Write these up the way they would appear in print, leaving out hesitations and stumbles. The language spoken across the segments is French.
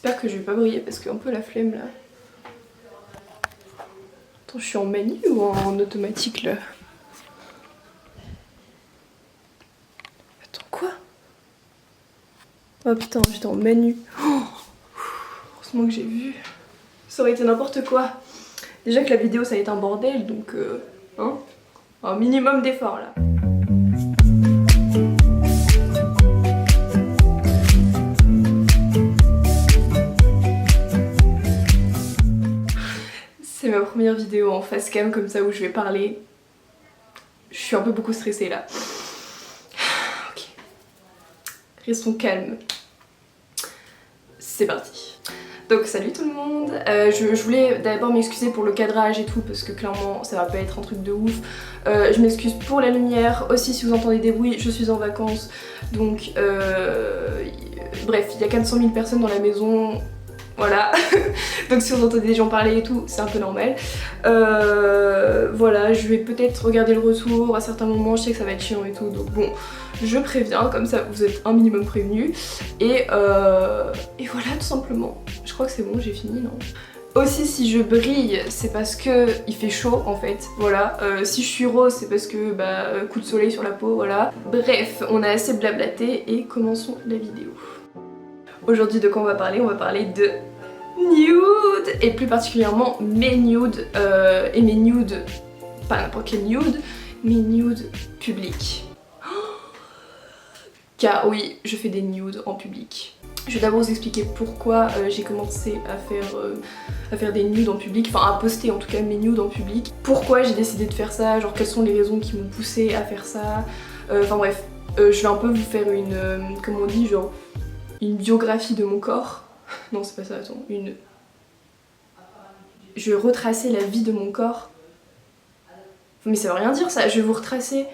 J'espère que je vais pas briller parce que un peu la flemme là. Attends, je suis en manu ou en automatique là? Attends, quoi? Oh putain, j'étais en manu. Oh, heureusement que j'ai vu. Ça aurait été n'importe quoi. Déjà que la vidéo ça a été un bordel, donc hein, un minimum d'effort là. C'est ma première vidéo en face cam comme ça où je vais parler. Je suis un peu beaucoup stressée là. Ok. Restons calmes. C'est parti. Donc salut tout le monde, je voulais d'abord m'excuser pour le cadrage et tout parce que clairement ça va pas être un truc de ouf. Je m'excuse pour la lumière, aussi si vous entendez des bruits, je suis en vacances. Donc bref, il y a 400 000 personnes dans la maison. Voilà, donc si vous entendez des gens parler et tout, c'est un peu normal. Voilà, je vais peut-être regarder le retour à certains moments, je sais que ça va être chiant et tout, donc bon, je préviens, comme ça vous êtes un minimum prévenus. Et voilà, tout simplement. Je crois que c'est bon, j'ai fini, non? Aussi, si je brille, c'est parce que il fait chaud en fait, voilà. Si je suis rose, c'est parce que coup de soleil sur la peau, voilà. Bref, on a assez blablaté et commençons la vidéo. Aujourd'hui, de quoi on va parler? On va parler de nude, et plus particulièrement mes nudes, et mes nudes, pas n'importe quel nude, mes nudes publics. Car oui, je fais des nudes en public. Je vais d'abord vous expliquer pourquoi j'ai commencé à faire des nudes en public, enfin à poster en tout cas mes nudes en public. Pourquoi j'ai décidé de faire ça, genre quelles sont les raisons qui m'ont poussé à faire ça. Enfin bref, je vais un peu vous faire une, comment on dit, genre une biographie de mon corps. Non c'est pas ça, attends, je vais retracer la vie de mon corps. Mais ça veut rien dire ça, je vais vous retracer...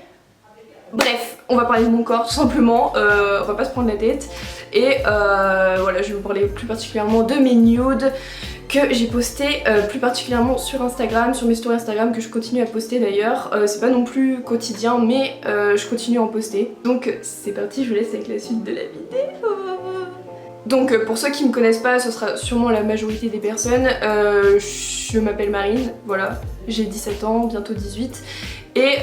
Bref, on va parler de mon corps tout simplement, on va pas se prendre la tête. Et voilà, je vais vous parler plus particulièrement de mes nudes que j'ai posté plus particulièrement sur Instagram, sur mes stories Instagram que je continue à poster d'ailleurs. C'est pas non plus quotidien mais je continue à en poster. Donc c'est parti, je vous laisse avec la suite de la vidéo. Donc pour ceux qui me connaissent pas, ce sera sûrement la majorité des personnes, je m'appelle Marine, voilà, j'ai 17 ans, bientôt 18. Et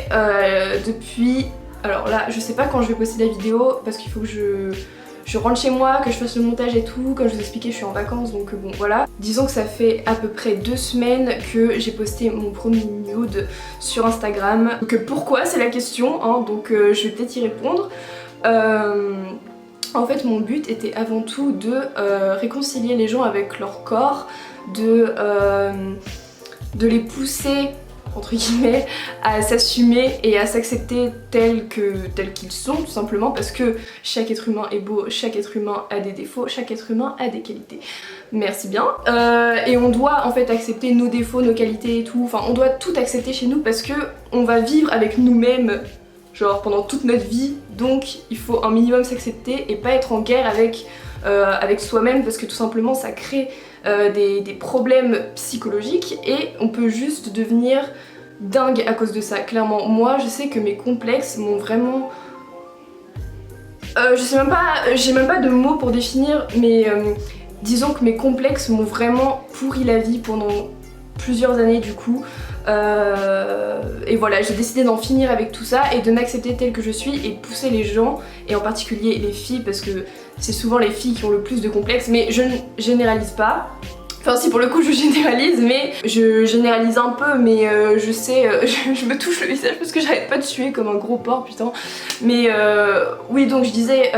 depuis... Alors là, je sais pas quand je vais poster la vidéo parce qu'il faut que je rentre chez moi, que je fasse le montage et tout. Comme je vous expliquais, je suis en vacances donc bon voilà. Disons que ça fait à peu près 2 semaines que j'ai posté mon premier nude sur Instagram. Donc pourquoi, c'est la question, hein, donc je vais peut-être y répondre. En fait mon but était avant tout de réconcilier les gens avec leur corps, de les pousser entre guillemets à s'assumer et à s'accepter tels qu'ils sont tout simplement parce que chaque être humain est beau, chaque être humain a des défauts, chaque être humain a des qualités. Merci bien. Et on doit en fait accepter nos défauts, nos qualités et tout, enfin on doit tout accepter chez nous parce que on va vivre avec nous-mêmes genre pendant toute notre vie, donc il faut un minimum s'accepter et pas être en guerre avec soi-même parce que tout simplement ça crée des problèmes psychologiques et on peut juste devenir dingue à cause de ça. Clairement, moi je sais que mes complexes m'ont vraiment... j'ai même pas de mots pour définir, mais disons que mes complexes m'ont vraiment pourri la vie pendant plusieurs années du coup. Et voilà, j'ai décidé d'en finir avec tout ça et de m'accepter telle que je suis et de pousser les gens, et en particulier les filles parce que c'est souvent les filles qui ont le plus de complexes, mais je ne généralise pas. Enfin si, pour le coup je généralise, mais je généralise un peu, mais je sais, je me touche le visage parce que j'arrête pas de suer comme un gros porc, putain. Mais oui, donc je disais,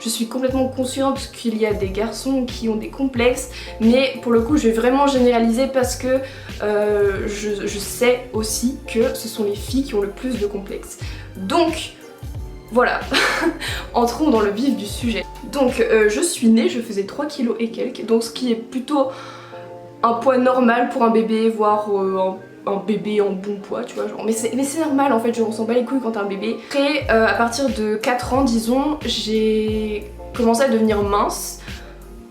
je suis complètement consciente qu'il y a des garçons qui ont des complexes, mais pour le coup je vais vraiment généraliser parce que je sais aussi que ce sont les filles qui ont le plus de complexes. Donc voilà, entrons dans le vif du sujet. Donc je suis née, je faisais 3 kilos et quelques, donc ce qui est plutôt un poids normal pour un bébé, voire un bébé en bon poids, tu vois, genre. Mais c'est normal en fait, je s'en bats les couilles quand t'es un bébé. Après, à partir de 4 ans, disons, j'ai commencé à devenir mince.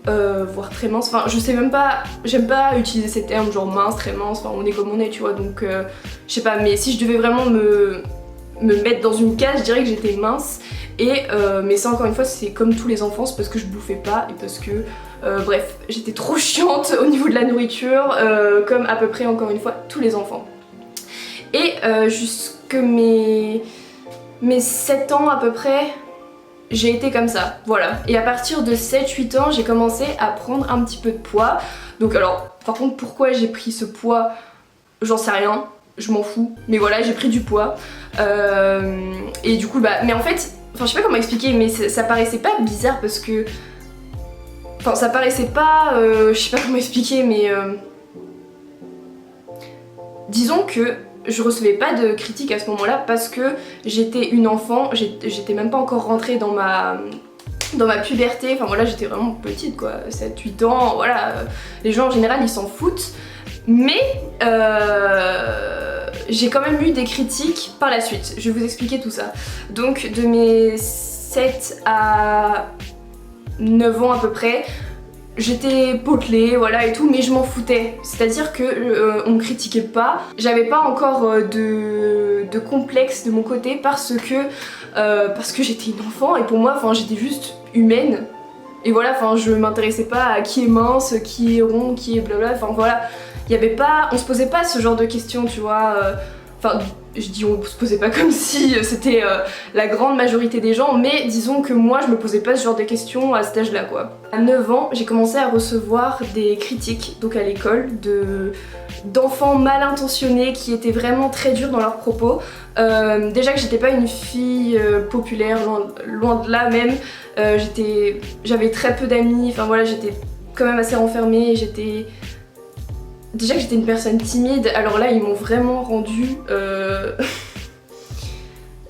Voire très mince, enfin je sais même pas, j'aime pas utiliser ces termes genre mince, très mince, enfin on est comme on est, tu vois, donc je sais pas, mais si je devais vraiment me mettre dans une case, je dirais que j'étais mince. Mais ça encore une fois c'est comme tous les enfants, c'est parce que je bouffais pas et parce que bref, j'étais trop chiante au niveau de la nourriture, comme à peu près encore une fois tous les enfants. Et jusque mes 7 ans à peu près, j'ai été comme ça, voilà. Et à partir de 7-8 ans, j'ai commencé à prendre un petit peu de poids. Donc alors, par contre, pourquoi j'ai pris ce poids, j'en sais rien, je m'en fous. Mais voilà, j'ai pris du poids. Et du coup, mais en fait, enfin je sais pas comment expliquer, mais ça paraissait pas bizarre parce que... Enfin, ça paraissait pas... je sais pas comment expliquer, mais... Disons que je recevais pas de critiques à ce moment-là parce que j'étais une enfant, j'étais même pas encore rentrée dans ma puberté, enfin voilà, j'étais vraiment petite quoi, 7-8 ans, voilà, les gens en général ils s'en foutent, mais j'ai quand même eu des critiques par la suite, je vais vous expliquer tout ça. Donc de mes 7 à 9 ans à peu près, j'étais potelée, voilà et tout, mais je m'en foutais. C'est-à-dire que on me critiquait pas. J'avais pas encore de complexe de mon côté parce que j'étais une enfant et pour moi, enfin, j'étais juste humaine. Et voilà, enfin, je m'intéressais pas à qui est mince, qui est rond, qui est blabla. Enfin voilà, il y avait pas, on se posait pas ce genre de questions, tu vois. Enfin, je dis on se posait pas comme si c'était la grande majorité des gens, mais disons que moi je me posais pas ce genre de questions à cet âge-là quoi. À 9 ans, j'ai commencé à recevoir des critiques, donc à l'école, d'enfants mal intentionnés qui étaient vraiment très durs dans leurs propos. Déjà que j'étais pas une fille populaire, loin de là même, j'avais très peu d'amis, enfin voilà, j'étais quand même assez renfermée, déjà que j'étais une personne timide, alors là ils m'ont vraiment rendue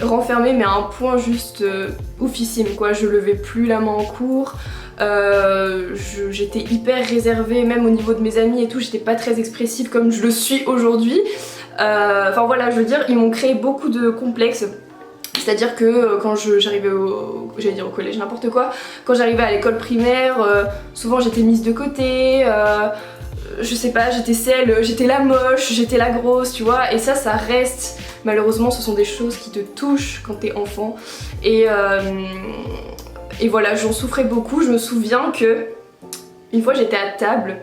renfermée mais à un point juste oufissime quoi. Je levais plus la main en cours, j'étais hyper réservée même au niveau de mes amis et tout, j'étais pas très expressive comme je le suis aujourd'hui. Enfin voilà, je veux dire, ils m'ont créé beaucoup de complexes. C'est-à-dire que quand j'arrivais j'allais dire au collège, n'importe quoi, quand j'arrivais à l'école primaire, souvent j'étais mise de côté, je sais pas, j'étais la moche, j'étais la grosse, tu vois, et ça reste, malheureusement ce sont des choses qui te touchent quand t'es enfant, et voilà, j'en souffrais beaucoup. Je me souviens que une fois j'étais à table,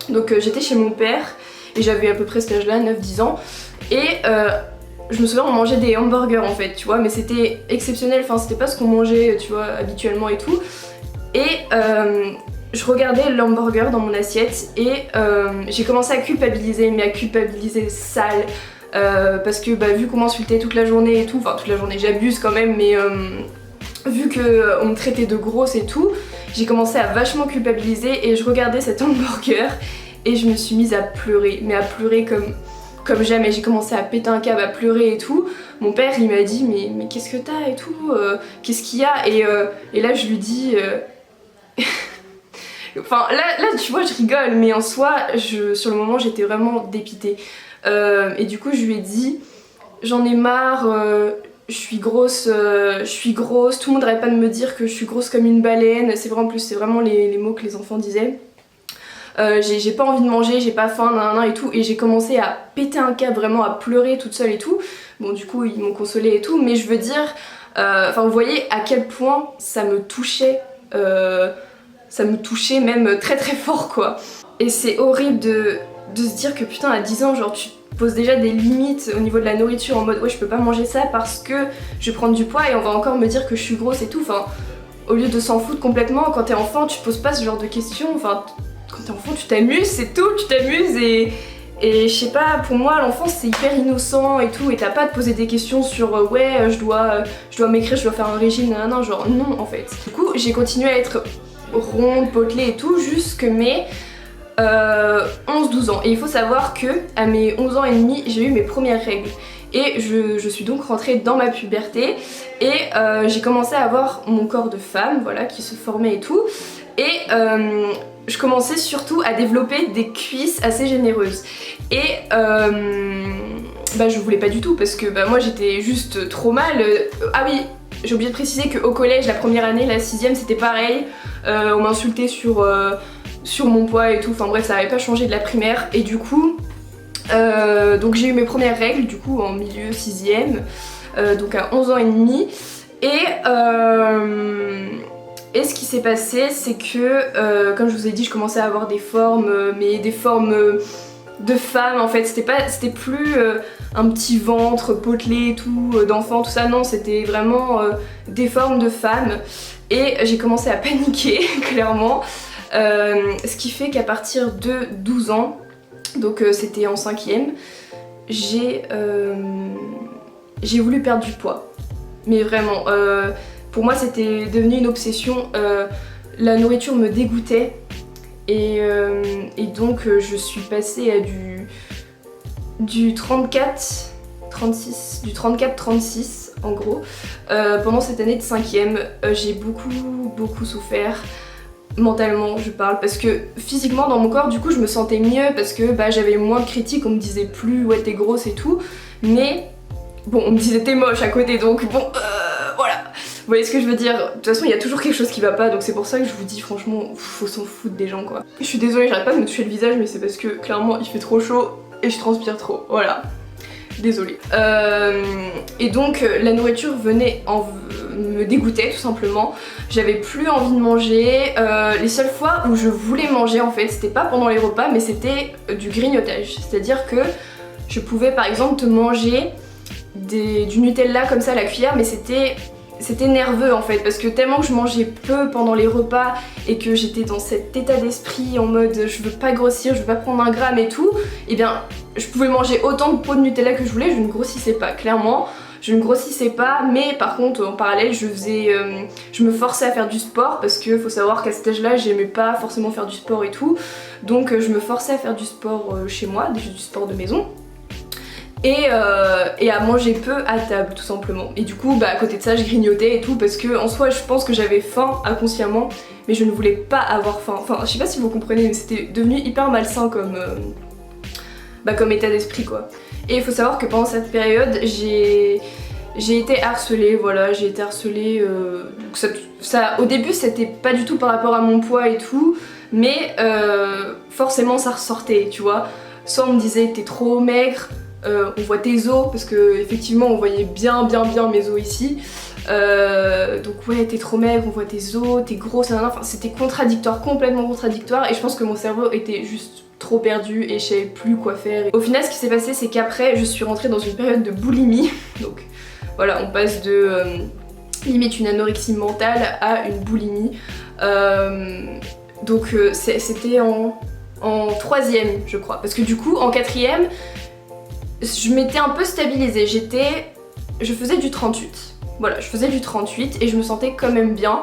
donc j'étais chez mon père, et j'avais à peu près cet âge-là, 9-10 ans, et je me souviens on mangeait des hamburgers en fait, tu vois, mais c'était exceptionnel, enfin c'était pas ce qu'on mangeait, tu vois, habituellement et tout, et je regardais l'hamburger dans mon assiette et j'ai commencé à culpabiliser, mais à culpabiliser sale, parce que vu qu'on m'insultait toute la journée et tout, enfin toute la journée j'abuse quand même, mais vu qu'on me traitait de grosse et tout, j'ai commencé à vachement culpabiliser et je regardais cet hamburger et je me suis mise à pleurer, mais à pleurer comme jamais. J'ai commencé à péter un câble, à pleurer et tout. Mon père il m'a dit mais qu'est-ce que t'as et tout, qu'est-ce qu'il y a, et là je lui dis enfin là tu vois je rigole, mais en soi sur le moment j'étais vraiment dépitée, et du coup je lui ai dit j'en ai marre, je suis grosse, tout le monde n'arrête pas de me dire que je suis grosse comme une baleine, c'est vrai, en plus c'est vraiment les mots que les enfants disaient. J'ai pas envie de manger, j'ai pas faim, et tout, et j'ai commencé à péter un câble, vraiment à pleurer toute seule et tout. Bon du coup ils m'ont consolée et tout, mais je veux dire, enfin vous voyez à quel point ça me touchait même très très fort quoi. Et c'est horrible de se dire que putain à 10 ans genre tu poses déjà des limites au niveau de la nourriture en mode ouais je peux pas manger ça parce que je vais prendre du poids et on va encore me dire que je suis grosse et tout. Enfin au lieu de s'en foutre complètement, quand t'es enfant tu poses pas ce genre de questions, enfin quand t'es enfant tu t'amuses, c'est tout, tu t'amuses, et je sais pas, pour moi l'enfance c'est hyper innocent et tout, et t'as pas à te poser des questions sur ouais je dois maigrir, je dois faire un régime, non, genre non en fait. Du coup j'ai continué à être ronde, potelée et tout jusque mes 11-12 ans, et il faut savoir que à mes 11 ans et demi j'ai eu mes premières règles et je suis donc rentrée dans ma puberté et j'ai commencé à avoir mon corps de femme, voilà, qui se formait et tout, et je commençais surtout à développer des cuisses assez généreuses et je voulais pas du tout parce que moi j'étais juste trop mal. Ah oui, j'ai oublié de préciser qu'au collège, la première année, la 6ème, c'était pareil, on m'insultait sur mon poids et tout, enfin bref ça avait pas changé de la primaire, et du coup donc j'ai eu mes premières règles du coup en milieu 6ème, donc à 11 ans et demi, Et ce qui s'est passé, c'est que, comme je vous ai dit, je commençais à avoir des formes, mais des formes de femme en fait. C'était plus un petit ventre potelé et tout, d'enfant, tout ça, non, c'était vraiment des formes de femme. Et j'ai commencé à paniquer, clairement. Ce qui fait qu'à partir de 12 ans, donc c'était en 5e, j'ai voulu perdre du poids. Mais vraiment, pour moi c'était devenu une obsession. La nourriture me dégoûtait et donc je suis passée à du 34-36 en gros. Pendant cette année de 5e, j'ai beaucoup souffert. Mentalement je parle, parce que physiquement dans mon corps du coup je me sentais mieux parce que j'avais moins de critiques, on me disait plus ouais t'es grosse et tout, mais bon on me disait t'es moche à côté, donc bon voilà, vous voyez ce que je veux dire. De toute façon il y a toujours quelque chose qui va pas, donc c'est pour ça que je vous dis franchement faut s'en foutre des gens quoi. Je suis désolée, j'arrête pas de me toucher le visage, mais c'est parce que clairement il fait trop chaud et je transpire trop, voilà. Désolée. Et donc la nourriture me dégoûtait tout simplement. J'avais plus envie de manger. Les seules fois où je voulais manger en fait, c'était pas pendant les repas, mais c'était du grignotage. C'est-à-dire que je pouvais par exemple te manger du Nutella comme ça à la cuillère, mais c'était nerveux en fait, parce que tellement que je mangeais peu pendant les repas et que j'étais dans cet état d'esprit en mode je veux pas grossir, je veux pas prendre un gramme et tout, et bien je pouvais manger autant de pots de Nutella que je voulais, je ne grossissais pas, clairement je ne grossissais pas. Mais par contre en parallèle je me forçais à faire du sport, parce que faut savoir qu'à cet âge là j'aimais pas forcément faire du sport et tout, donc je me forçais à faire du sport chez moi, du sport de maison. Et à manger peu à table tout simplement. Et du coup à côté de ça je grignotais et tout, parce que en soi je pense que j'avais faim inconsciemment, mais je ne voulais pas avoir faim. Enfin je sais pas si vous comprenez, mais c'était devenu hyper malsain comme état d'esprit quoi. Et il faut savoir que pendant cette période j'ai été harcelée, voilà, j'ai été harcelée. Donc ça, au début c'était pas du tout par rapport à mon poids et tout, mais forcément ça ressortait, tu vois. Soit on me disait t'es trop maigre, on voit tes os, parce que effectivement on voyait bien mes os ici. Donc ouais t'es trop maigre, on voit tes os, t'es grosse, enfin c'était contradictoire, complètement contradictoire, et je pense que mon cerveau était juste trop perdu et je savais plus quoi faire. Au final ce qui s'est passé c'est qu'après je suis rentrée dans une période de boulimie, donc voilà on passe de limite une anorexie mentale à une boulimie. Donc c'était en 3e je crois, parce que du coup en 4e je m'étais un peu stabilisée, je faisais du 38. Voilà, je faisais du 38 et je me sentais quand même bien.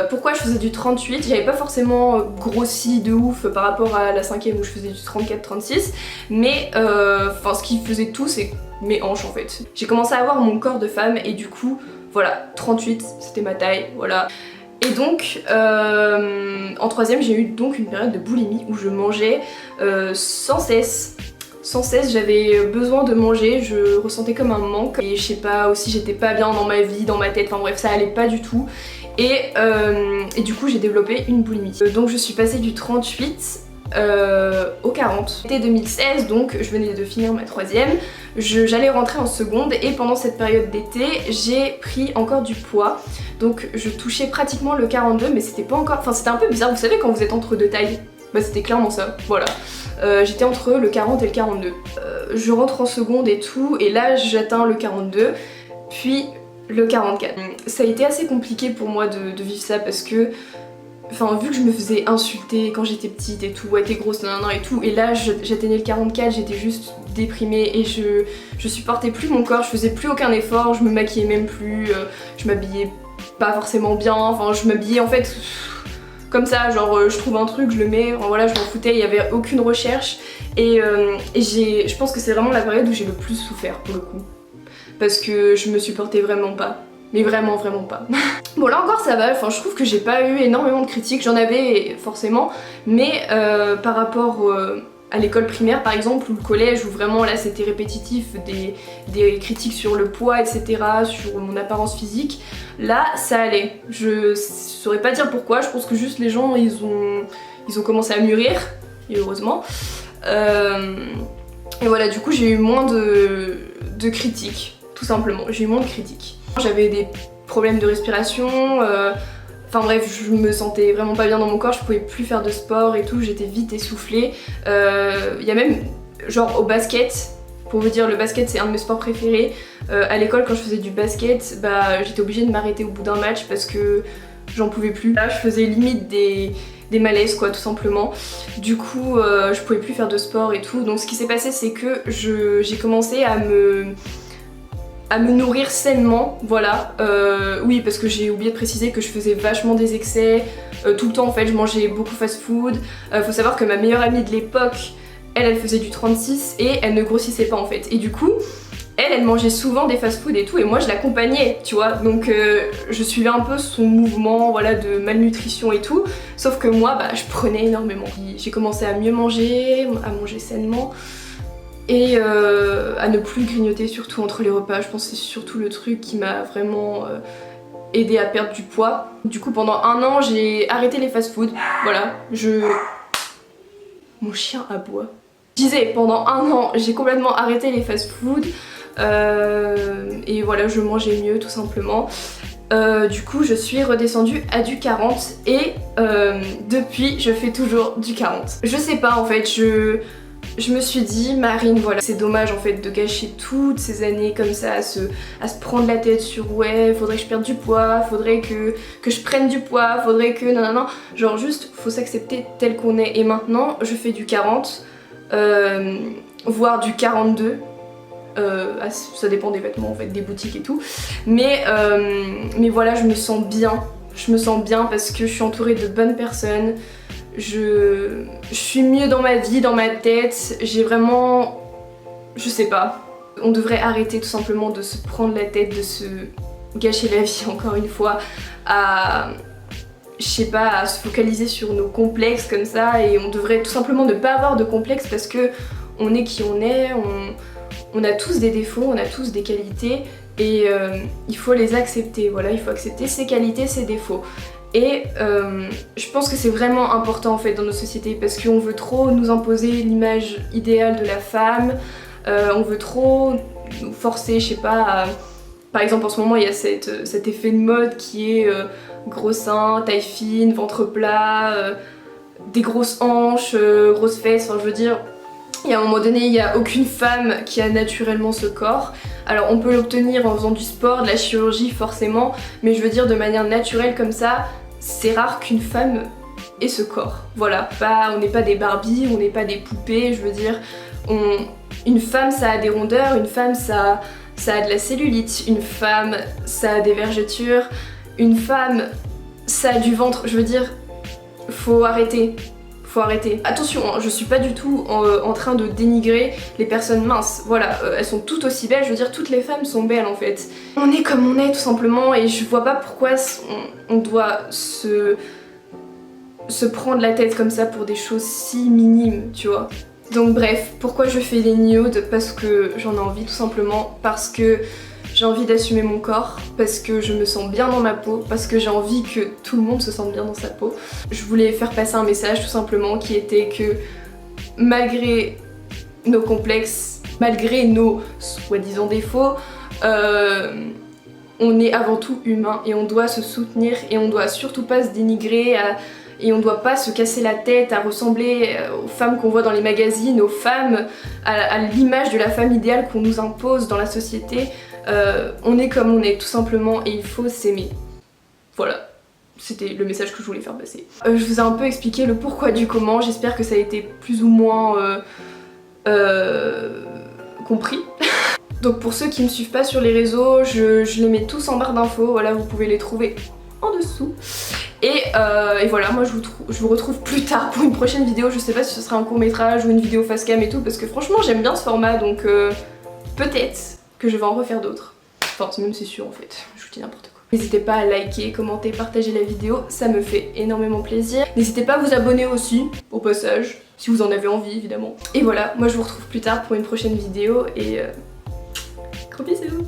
Pourquoi je faisais du 38? J'avais pas forcément grossi de ouf par rapport à la 5e où je faisais du 34-36, mais ce qui faisait tout c'est mes hanches en fait. J'ai commencé à avoir mon corps de femme et du coup voilà, 38 c'était ma taille, voilà. Et donc en 3e j'ai eu donc une période de boulimie où je mangeais sans cesse. Sans cesse, j'avais besoin de manger, je ressentais comme un manque. Et je sais pas, aussi j'étais pas bien dans ma vie, dans ma tête, enfin bref ça allait pas du tout. Et du coup j'ai développé une boulimie. Donc je suis passée du 38 au 40. C'était 2016, donc je venais de finir ma 3e. J'allais rentrer en seconde et pendant cette période d'été j'ai pris encore du poids. Donc je touchais pratiquement le 42, mais c'était pas encore... Enfin c'était un peu bizarre, vous savez quand vous êtes entre deux tailles, c'était clairement ça, voilà. J'étais entre le 40 et le 42. Je rentre en seconde et tout, et là j'atteins le 42, puis le 44. Ça a été assez compliqué pour moi de vivre ça, parce que vu que je me faisais insulter quand j'étais petite et tout, ouais t'es grosse, nanana et tout, et là j'atteignais le 44, j'étais juste déprimée et je supportais plus mon corps, je faisais plus aucun effort, je me maquillais même plus, je m'habillais pas forcément bien, enfin je m'habillais en fait... comme ça, genre je trouve un truc, je le mets, enfin, voilà, je m'en foutais, il n'y avait aucune recherche. Et je pense que c'est vraiment la période où j'ai le plus souffert pour le coup. Parce que je me supportais vraiment pas. Mais vraiment pas. Bon là encore ça va, enfin je trouve que j'ai pas eu énormément de critiques, j'en avais forcément, mais par rapport à l'école primaire par exemple, ou le collège, où vraiment là c'était répétitif, des critiques sur le poids etc, sur mon apparence physique, là ça allait. Je saurais pas dire pourquoi, je pense que juste les gens ils ont commencé à mûrir, et heureusement. Et voilà, du coup j'ai eu moins de critiques, tout simplement, j'ai eu moins de critiques. J'avais des problèmes de respiration, enfin bref, je me sentais vraiment pas bien dans mon corps, je pouvais plus faire de sport et tout, j'étais vite essoufflée. Il y a même genre au basket, pour vous dire, le basket c'est un de mes sports préférés. À l'école quand je faisais du basket, bah j'étais obligée de m'arrêter au bout d'un match parce que j'en pouvais plus. Là je faisais limite des malaises quoi, tout simplement. Du coup je pouvais plus faire de sport et tout, donc ce qui s'est passé c'est que j'ai commencé à me nourrir sainement, voilà. Oui, parce que j'ai oublié de préciser que je faisais vachement des excès, tout le temps en fait, je mangeais beaucoup fast food. Faut savoir que ma meilleure amie de l'époque, elle faisait du 36 et elle ne grossissait pas en fait. Et du coup, elle mangeait souvent des fast food et tout, et moi je l'accompagnais, tu vois. Donc je suivais un peu son mouvement, voilà, de malnutrition et tout. Sauf que moi, bah, je prenais énormément. J'ai commencé à mieux manger, à manger sainement. Et à ne plus grignoter, surtout entre les repas. Je pense que c'est surtout le truc qui m'a vraiment aidé à perdre du poids. Du coup pendant 1 an j'ai arrêté les fast-food. Voilà, mon chien aboie. Je disais, pendant 1 an j'ai complètement arrêté les fast-food. Et voilà, je mangeais mieux tout simplement. Du coup je suis redescendue à du 40 et depuis je fais toujours du 40. Je sais pas en fait, je me suis dit, Marine, voilà, c'est dommage en fait de gâcher toutes ces années comme ça à se prendre la tête sur ouais, faudrait que je perde du poids, faudrait que je prenne du poids, faudrait que non. Genre juste, faut s'accepter tel qu'on est. Et maintenant, je fais du 40, voire du 42. Ça dépend des vêtements en fait, des boutiques et tout. Mais voilà, je me sens bien. Je me sens bien parce que je suis entourée de bonnes personnes. Je suis mieux dans ma vie, dans ma tête, j'ai vraiment... je sais pas. On devrait arrêter tout simplement de se prendre la tête, de se gâcher la vie encore une fois, à... je sais pas, à se focaliser sur nos complexes comme ça, et on devrait tout simplement ne pas avoir de complexes parce que on est qui on est, on a tous des défauts, on a tous des qualités, et il faut les accepter, voilà, il faut accepter ses qualités, ses défauts. Et je pense que c'est vraiment important en fait dans nos sociétés parce qu'on veut trop nous imposer l'image idéale de la femme, on veut trop nous forcer, je sais pas, par exemple en ce moment il y a cet effet de mode qui est gros seins, taille fine, ventre plat, des grosses hanches, grosses fesses, enfin je veux dire, il y a un moment donné il n'y a aucune femme qui a naturellement ce corps. Alors on peut l'obtenir en faisant du sport, de la chirurgie forcément, mais je veux dire de manière naturelle comme ça, c'est rare qu'une femme ait ce corps. Voilà, on n'est pas des Barbie, on n'est pas des poupées, je veux dire, une femme ça a des rondeurs, une femme ça a de la cellulite, une femme ça a des vergetures, une femme ça a du ventre, je veux dire, faut arrêter. Faut arrêter. Attention, hein, je suis pas du tout en train de dénigrer les personnes minces, voilà, elles sont toutes aussi belles, je veux dire toutes les femmes sont belles en fait. On est comme on est tout simplement et je vois pas pourquoi on doit se prendre la tête comme ça pour des choses si minimes, tu vois. Donc bref, pourquoi je fais les nudes? Parce que j'en ai envie tout simplement, parce que j'ai envie d'assumer mon corps, parce que je me sens bien dans ma peau, parce que j'ai envie que tout le monde se sente bien dans sa peau. Je voulais faire passer un message tout simplement qui était que malgré nos complexes, malgré nos soi-disant défauts, on est avant tout humain et on doit se soutenir et on doit surtout pas se dénigrer et on doit pas se casser la tête à ressembler aux femmes qu'on voit dans les magazines, aux femmes, à l'image de la femme idéale qu'on nous impose dans la société. On est comme on est tout simplement et il faut s'aimer. Voilà, c'était le message que je voulais faire passer. Je vous ai un peu expliqué le pourquoi du comment, j'espère que ça a été plus ou moins compris. Donc pour ceux qui me suivent pas sur les réseaux, je les mets tous en barre d'infos, voilà, vous pouvez les trouver en dessous. Et voilà, moi je vous retrouve plus tard pour une prochaine vidéo, je sais pas si ce sera un court métrage ou une vidéo face cam et tout, parce que franchement j'aime bien ce format, donc peut-être que je vais en refaire d'autres. Enfin même c'est sûr en fait, je vous dis n'importe quoi. N'hésitez pas à liker, commenter, partager la vidéo, ça me fait énormément plaisir. N'hésitez pas à vous abonner aussi, au passage, si vous en avez envie évidemment. Et voilà, moi je vous retrouve plus tard pour une prochaine vidéo et gros bisous.